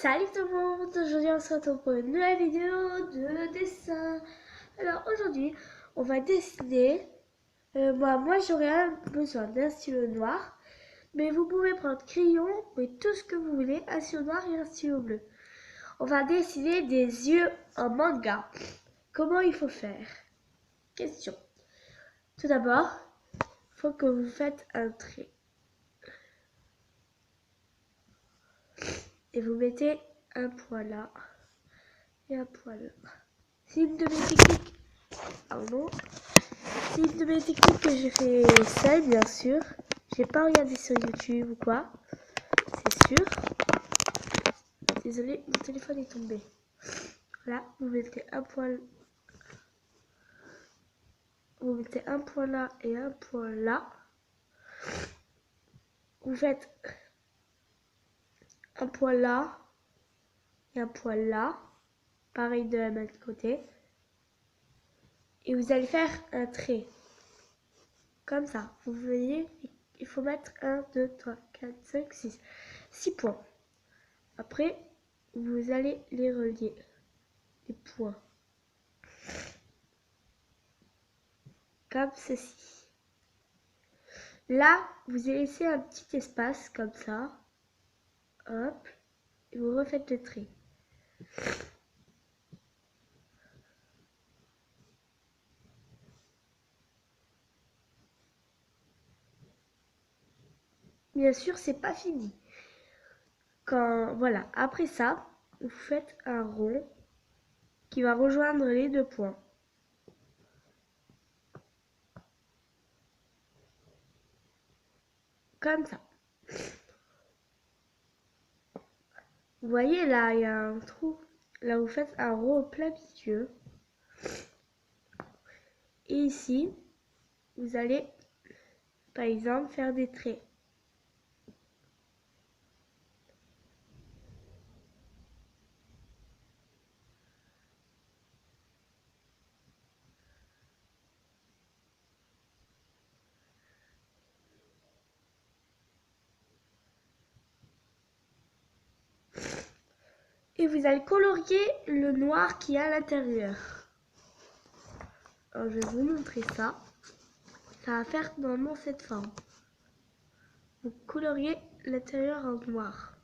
Salut tout le monde, aujourd'hui on se retrouve pour une nouvelle vidéo de dessin. Alors aujourd'hui on va dessiner, moi j'aurais besoin d'un stylo noir, mais vous pouvez prendre crayon, mais tout ce que vous voulez, un stylo noir et un stylo bleu. On va dessiner des yeux en manga. Comment il faut faire? Question. Tout d'abord, il faut que vous faites un trait. Et vous mettez un point là et un point là. C'est une de mes techniques. Pardon. C'est une de mes techniques que j'ai fait seule, bien sûr. J'ai pas regardé sur YouTube ou quoi. C'est sûr. Désolée, mon téléphone est tombé. Là, vous mettez un point. Vous mettez un point là et un point là. Vous faites un point là et un point là. Pareil de la même côté. Et vous allez faire un trait. Comme ça. Vous voyez, il faut mettre 1, 2, 3, 4, 5, 6. 6 points. Après, vous allez les relier. Les points. Comme ceci. Là, vous allez laisser un petit espace comme ça. Hop. Et vous refaites le trait. Bien sûr, c'est pas fini. Voilà, après ça, vous faites un rond qui va rejoindre les deux points. Comme ça. Vous voyez là, il y a un trou. Là, vous faites un rond au plein milieu. Et ici, vous allez, par exemple, faire des traits. Et vous allez colorier le noir qui est à l'intérieur. Alors, je vais vous montrer ça. Ça va faire normalement cette forme. Vous coloriez l'intérieur en noir.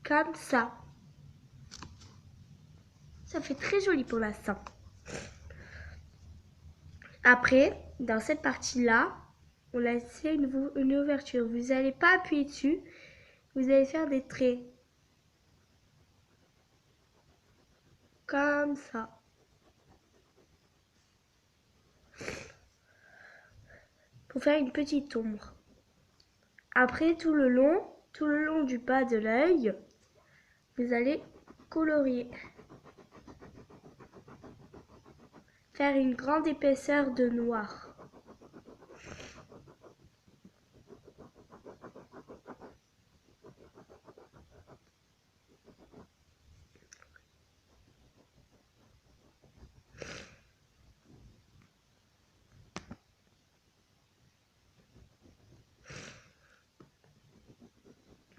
Comme ça. Ça fait très joli pour l'instant. Après, dans cette partie-là, on a laissé une ouverture. Vous n'allez pas appuyer dessus. Vous allez faire des traits. Comme ça. Pour faire une petite ombre. Après, tout le long du bas de l'œil, vous allez colorier. Faire une grande épaisseur de noir.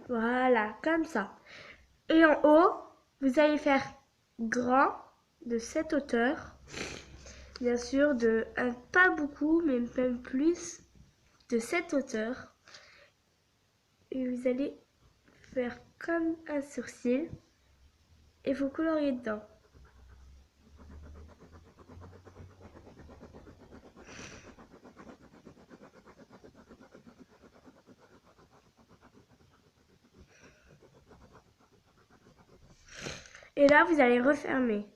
Voilà, comme ça. Et en haut, vous allez faire grand de cette hauteur. Bien sûr, pas beaucoup, mais même plus de cette hauteur. Et vous allez faire comme un sourcil et vous coloriez dedans. Et là, vous allez refermer.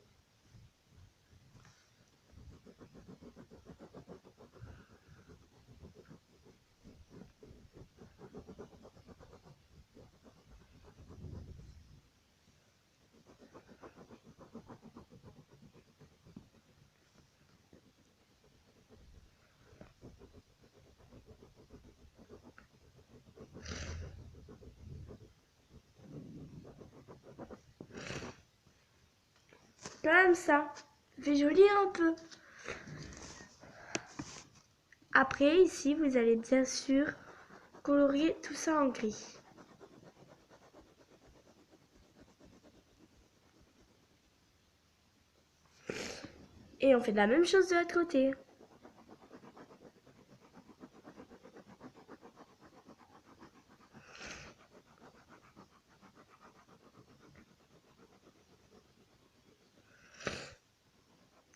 Comme ça. fait joli un peu. Après, ici, vous allez bien sûr colorier tout ça en gris. Et on fait la même chose de l'autre côté.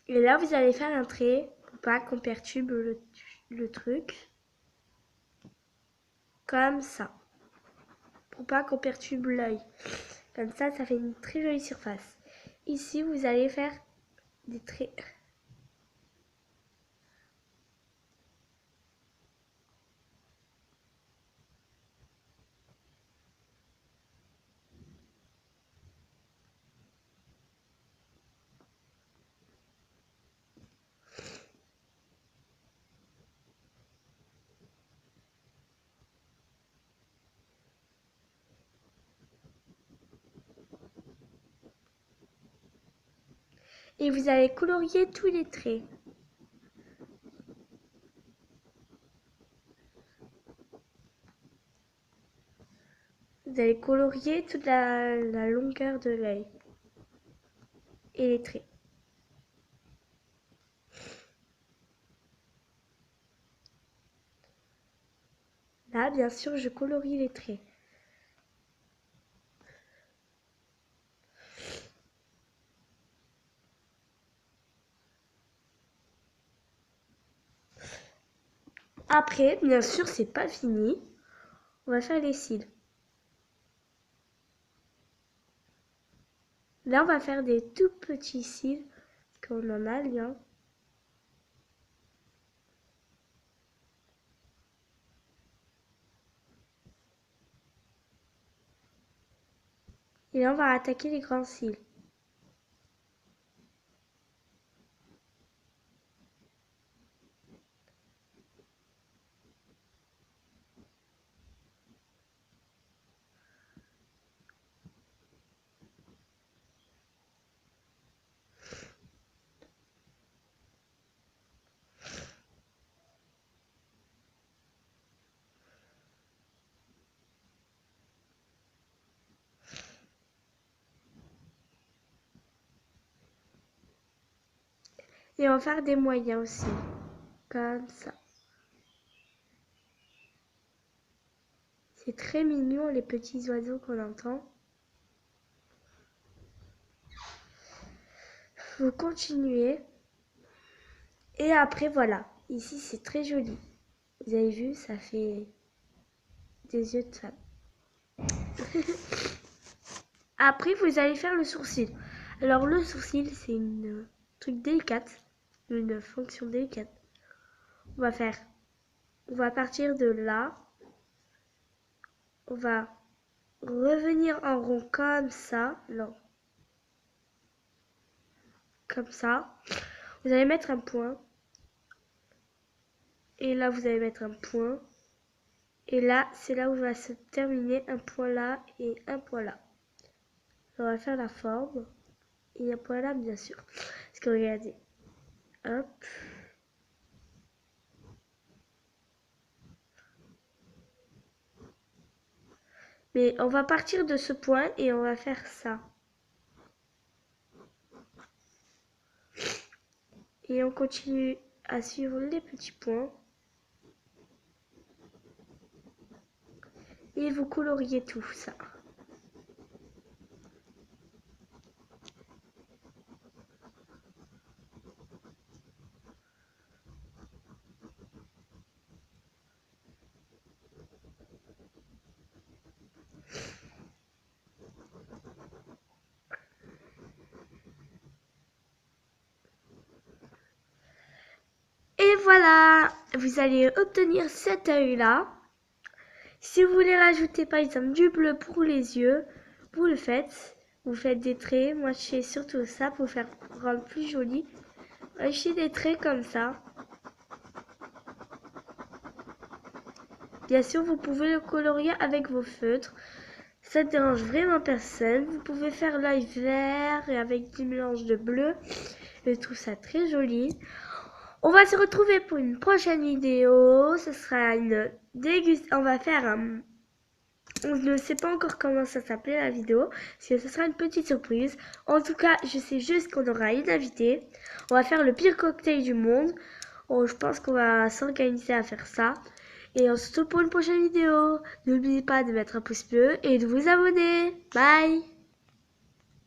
Et là, vous allez faire un trait pour pas qu'on perturbe le truc. Comme ça. Pour pas qu'on perturbe l'œil. Comme ça fait une très jolie surface. Ici, vous allez faire des traits. Et vous allez colorier tous les traits. Vous allez colorier toute la longueur de l'œil et les traits. Là, bien sûr, je colorie les traits. Après, bien sûr, c'est pas fini. On va faire les cils. Là, on va faire des tout petits cils, parce qu'on en a bien. Et là, on va attaquer les grands cils. Et on va faire des moyens aussi, comme ça. C'est très mignon les petits oiseaux qu'on entend. Vous continuez. Et après, voilà. Ici, c'est très joli. Vous avez vu, ça fait des yeux de femme. Après, vous allez faire le sourcil. Alors, le sourcil, c'est une truc délicate, une fonction délicate. On va partir de là. On va revenir en rond comme ça. Non. Comme ça. Vous allez mettre un point. Et là, vous allez mettre un point. Et là, c'est là où va se terminer un point là et un point là. On va faire la forme. Et un point là, bien sûr. Parce que regardez. Hop. Mais on va partir de ce point et on va faire ça. Et on continue à suivre les petits points. Et vous coloriez tout ça. Et voilà, vous allez obtenir cet œil-là. Si vous voulez rajouter par exemple du bleu pour les yeux, vous le faites. Vous faites des traits. Moi, je fais surtout ça pour faire rendre plus joli. Je fais des traits comme ça. Bien sûr, vous pouvez le colorier avec vos feutres. Ça ne dérange vraiment personne. Vous pouvez faire l'œil vert et avec du mélange de bleu. Je trouve ça très joli. On va se retrouver pour une prochaine vidéo. Ce sera une dégustation. On va faire un... On ne sait pas encore comment ça s'appelle la vidéo, parce que ce sera une petite surprise. En tout cas, je sais juste qu'on aura une invitée. On va faire le pire cocktail du monde. Oh, je pense qu'on va s'organiser à faire ça. Et on se retrouve pour une prochaine vidéo. N'oubliez pas de mettre un pouce bleu et de vous abonner. Bye!